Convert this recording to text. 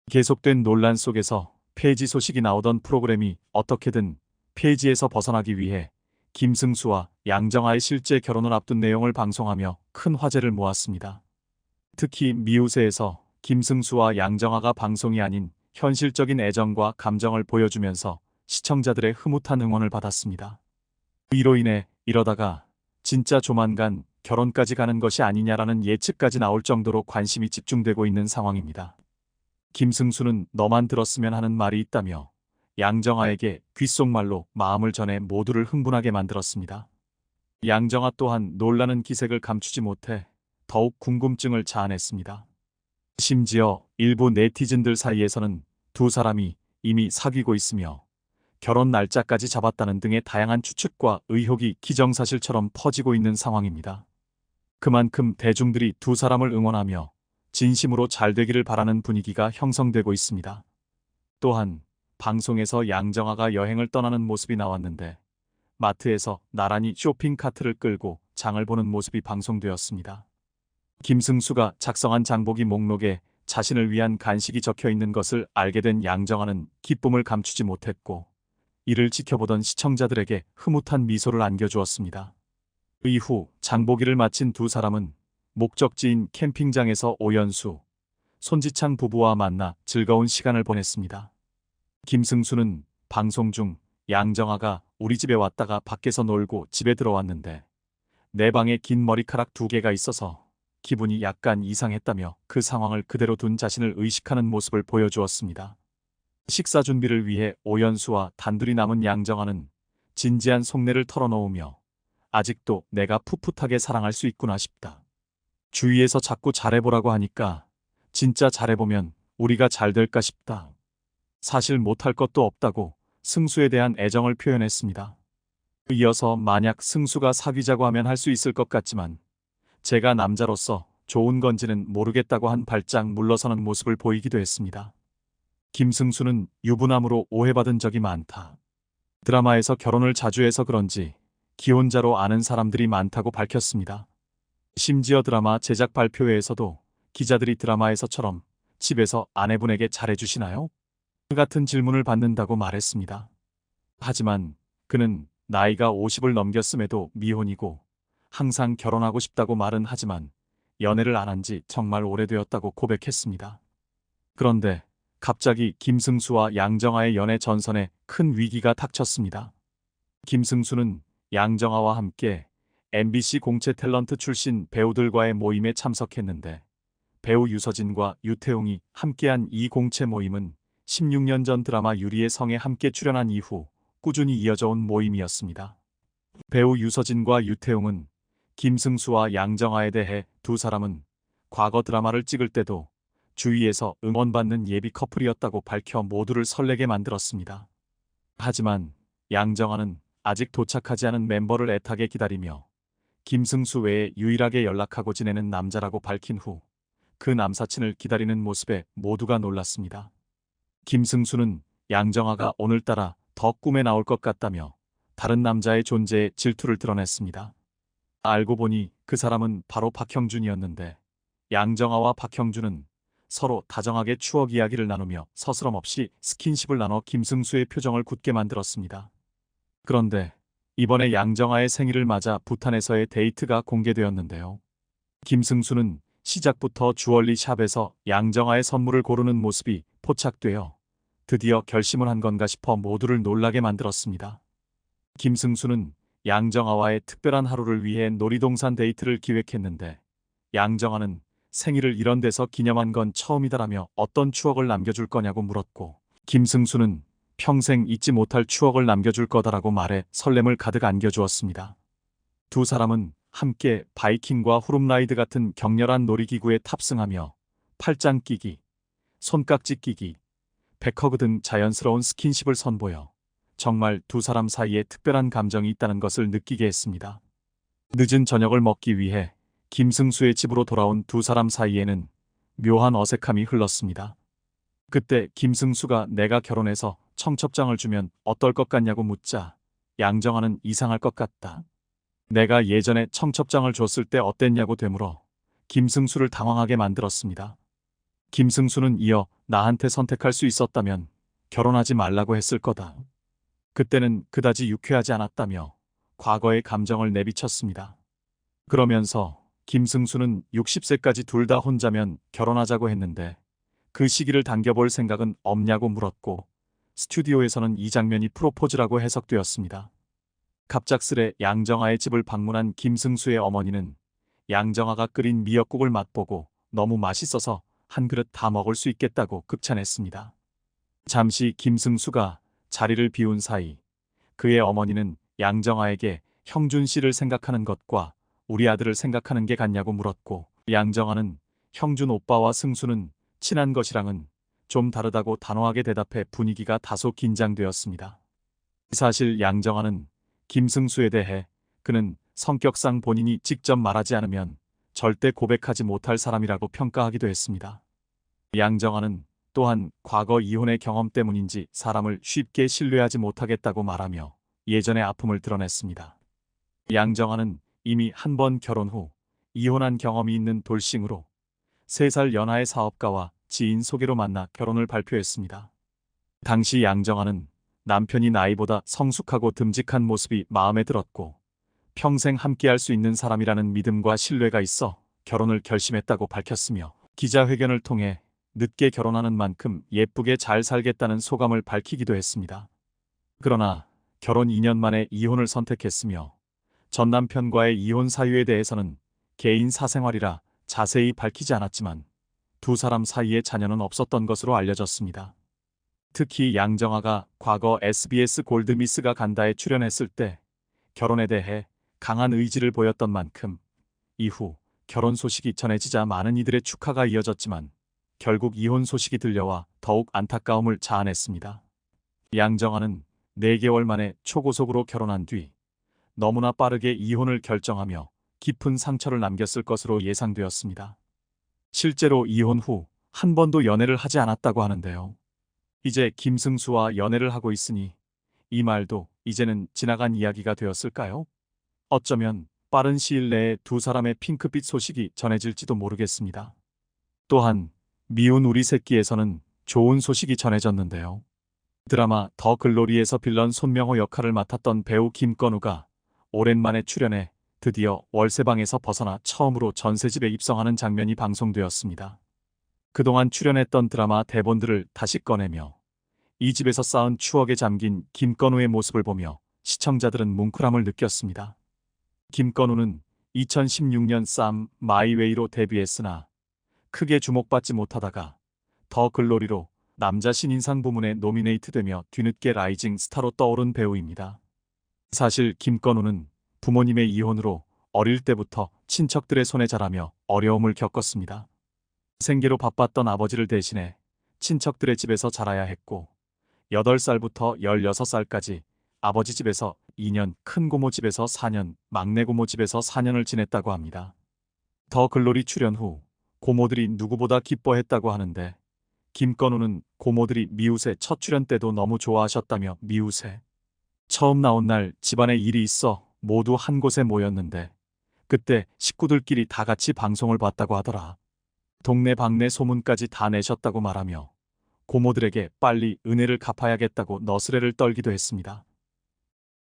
계속된 논란 속에서 폐지 소식이 나오던 프로그램이 어떻게든 폐지에서 벗어나기 위해 김승수와 양정아의 실제 결혼을 앞둔 내용을 방송하며 큰 화제를 모았습니다. 특히 미우새에서 김승수와 양정아가 방송이 아닌 현실적인 애정과 감정을 보여주면서 시청자들의 흐뭇한 응원을 받았습니다. 이로 인해 이러다가 진짜 조만간 결혼까지 가는 것이 아니냐라는 예측까지 나올 정도로 관심이 집중되고 있는 상황입니다. 김승수는 너만 들었으면 하는 말이 있다며 양정아에게 귓속말로 마음을 전해 모두를 흥분하게 만들었습니다. 양정아 또한 놀라는 기색을 감추지 못해 더욱 궁금증을 자아냈습니다. 심지어 일부 네티즌들 사이에서는 두 사람이 이미 사귀고 있으며 결혼 날짜까지 잡았다는 등의 다양한 추측과 의혹이 기정사실처럼 퍼지고 있는 상황입니다. 그만큼 대중들이 두 사람을 응원하며 진심으로 잘 되기를 바라는 분위기가 형성되고 있습니다. 또한 방송에서 양정아가 여행을 떠나는 모습이 나왔는데 마트에서 나란히 쇼핑카트를 끌고 장을 보는 모습이 방송되었습니다. 김승수가 작성한 장보기 목록에 자신을 위한 간식이 적혀 있는 것을 알게 된 양정아는 기쁨을 감추지 못했고 이를 지켜보던 시청자들에게 흐뭇한 미소를 안겨주었습니다. 이후 장보기를 마친 두 사람은 목적지인 캠핑장에서 오연수, 손지창 부부와 만나 즐거운 시간을 보냈습니다. 김승수는 방송 중 양정아가 우리 집에 왔다가 밖에서 놀고 집에 들어왔는데 내 방에 긴 머리카락 2개가 있어서 기분이 약간 이상했다며 그 상황을 그대로 둔 자신을 의식하는 모습을 보여주었습니다. 식사 준비를 위해 오연수와 단둘이 남은 양정아는 진지한 속내를 털어놓으며 아직도 내가 풋풋하게 사랑할 수 있구나 싶다. 주위에서 자꾸 잘해보라고 하니까 진짜 잘해보면 우리가 잘 될까 싶다. 사실 못할 것도 없다고 승수에 대한 애정을 표현했습니다. 이어서 만약 승수가 사귀자고 하면 할 수 있을 것 같지만 제가 남자로서 좋은 건지는 모르겠다고 한 발짝 물러서는 모습을 보이기도 했습니다. 김승수는 유부남으로 오해받은 적이 많다. 드라마에서 결혼을 자주 해서 그런지 기혼자로 아는 사람들이 많다고 밝혔습니다. 심지어 드라마 제작 발표회에서도 기자들이 드라마에서처럼 집에서 아내분에게 잘해주시나요? 같은 질문을 받는다고 말했습니다. 하지만 그는 나이가 50을 넘겼음에도 미혼이고 항상 결혼하고 싶다고 말은 하지만 연애를 안 한 지 정말 오래되었다고 고백했습니다. 그런데 갑자기 김승수와 양정아의 연애 전선에 큰 위기가 닥쳤습니다. 김승수는 양정아와 함께 MBC 공채 탤런트 출신 배우들과의 모임에 참석했는데 배우 유서진과 유태웅이 함께한 이 공채 모임은 16년 전 드라마 유리의 성에 함께 출연한 이후 꾸준히 이어져 온 모임이었습니다. 배우 유서진과 유태웅은 김승수와 양정아에 대해 두 사람은 과거 드라마를 찍을 때도 주위에서 응원받는 예비 커플이었다고 밝혀 모두를 설레게 만들었습니다. 하지만 양정아는 아직 도착하지 않은 멤버를 애타게 기다리며 김승수 외에 유일하게 연락하고 지내는 남자라고 밝힌 후 그 남사친을 기다리는 모습에 모두가 놀랐습니다. 김승수는 양정아가 오늘따라 더 꿈에 나올 것 같다며 다른 남자의 존재에 질투를 드러냈습니다. 알고 보니 그 사람은 바로 박형준이었는데 양정아와 박형준은 서로 다정하게 추억 이야기를 나누며 서스럼 없이 스킨십을 나눠 김승수의 표정을 굳게 만들었습니다. 그런데 이번에 양정아의 생일을 맞아 부탄에서의 데이트가 공개되었는데요. 김승수는 시작부터 주얼리 샵에서 양정아의 선물을 고르는 모습이 포착되어 드디어 결심을 한 건가 싶어 모두를 놀라게 만들었습니다. 김승수는 양정아와의 특별한 하루를 위해 놀이동산 데이트를 기획했는데 양정아는 생일을 이런 데서 기념한 건 처음이다라며 어떤 추억을 남겨줄 거냐고 물었고 김승수는 평생 잊지 못할 추억을 남겨줄 거다라고 말해 설렘을 가득 안겨주었습니다. 두 사람은 함께 바이킹과 후룸라이드 같은 격렬한 놀이기구에 탑승하며 팔짱 끼기, 손깍지 끼기, 백허그 등 자연스러운 스킨십을 선보여 정말 두 사람 사이에 특별한 감정이 있다는 것을 느끼게 했습니다. 늦은 저녁을 먹기 위해 김승수의 집으로 돌아온 두 사람 사이에는 묘한 어색함이 흘렀습니다. 그때 김승수가 내가 결혼해서 청첩장을 주면 어떨 것 같냐고 묻자 양정아는 이상할 것 같다. 내가 예전에 청첩장을 줬을 때 어땠냐고 되물어 김승수를 당황하게 만들었습니다. 김승수는 이어 나한테 선택할 수 있었다면 결혼하지 말라고 했을 거다. 그때는 그다지 유쾌하지 않았다며 과거의 감정을 내비쳤습니다. 그러면서 김승수는 60세까지 둘 다 혼자면 결혼하자고 했는데 그 시기를 당겨볼 생각은 없냐고 물었고 스튜디오에서는 이 장면이 프로포즈라고 해석되었습니다. 갑작스레 양정아의 집을 방문한 김승수의 어머니는 양정아가 끓인 미역국을 맛보고 너무 맛있어서 한 그릇 다 먹을 수 있겠다고 극찬했습니다. 잠시 김승수가 자리를 비운 사이 그의 어머니는 양정아에게 형준 씨를 생각하는 것과 우리 아들을 생각하는 게 같냐고 물었고 양정아는 형준 오빠와 승수는 친한 것이랑은 좀 다르다고 단호하게 대답해 분위기가 다소 긴장되었습니다. 사실 양정아는 김승수에 대해 그는 성격상 본인이 직접 말하지 않으면 절대 고백하지 못할 사람이라고 평가하기도 했습니다. 양정아는 또한 과거 이혼의 경험 때문인지 사람을 쉽게 신뢰하지 못하겠다고 말하며 예전의 아픔을 드러냈습니다. 양정아는 이미 한 번 결혼 후 이혼한 경험이 있는 돌싱으로 3살 연하의 사업가와 지인 소개로 만나 결혼을 발표했습니다. 당시 양정아는 남편이 나이보다 성숙하고 듬직한 모습이 마음에 들었고 평생 함께할 수 있는 사람이라는 믿음과 신뢰가 있어 결혼을 결심했다고 밝혔으며 기자회견을 통해 늦게 결혼하는 만큼 예쁘게 잘 살겠다는 소감을 밝히기도 했습니다. 그러나 결혼 2년 만에 이혼을 선택했으며 전 남편과의 이혼 사유에 대해서는 개인 사생활이라 자세히 밝히지 않았지만 두 사람 사이에 자녀는 없었던 것으로 알려졌습니다. 특히 양정아가 과거 SBS 골드미스가 간다에 출연했을 때 결혼에 대해 강한 의지를 보였던 만큼 이후 결혼 소식이 전해지자 많은 이들의 축하가 이어졌지만 결국 이혼 소식이 들려와 더욱 안타까움을 자아냈습니다. 양정아는 4개월 만에 초고속으로 결혼한 뒤 너무나 빠르게 이혼을 결정하며 깊은 상처를 남겼을 것으로 예상되었습니다. 실제로 이혼 후 한 번도 연애를 하지 않았다고 하는데요. 이제 김승수와 연애를 하고 있으니 이 말도 이제는 지나간 이야기가 되었을까요? 어쩌면 빠른 시일 내에 두 사람의 핑크빛 소식이 전해질지도 모르겠습니다. 또한 미운 우리 새끼에서는 좋은 소식이 전해졌는데요. 드라마 더 글로리에서 빌런 손명호 역할을 맡았던 배우 김건우가 오랜만에 출연해 드디어 월세방에서 벗어나 처음으로 전셋집에 입성하는 장면이 방송되었습니다. 그동안 출연했던 드라마 대본들을 다시 꺼내며 이 집에서 쌓은 추억에 잠긴 김건우의 모습을 보며 시청자들은 뭉클함을 느꼈습니다. 김건우는 2016년 쌈 마이웨이로 데뷔했으나 크게 주목받지 못하다가 더 글로리로 남자 신인상 부문에 노미네이트되며 뒤늦게 라이징 스타로 떠오른 배우입니다. 사실 김건우는 부모님의 이혼으로 어릴 때부터 친척들의 손에 자라며 어려움을 겪었습니다. 생계로 바빴던 아버지를 대신해 친척들의 집에서 자라야 했고 8살부터 16살까지 아버지 집에서 2년, 큰 고모 집에서 4년, 막내 고모 집에서 4년을 지냈다고 합니다. 더 글로리 출연 후 고모들이 누구보다 기뻐했다고 하는데 김건우는 고모들이 미우새 첫 출연 때도 너무 좋아하셨다며 미우새 처음 나온 날 집안에 일이 있어 모두 한 곳에 모였는데 그때 식구들끼리 다 같이 방송을 봤다고 하더라. 동네 방네 소문까지 다 내셨다고 말하며 고모들에게 빨리 은혜를 갚아야겠다고 너스레를 떨기도 했습니다.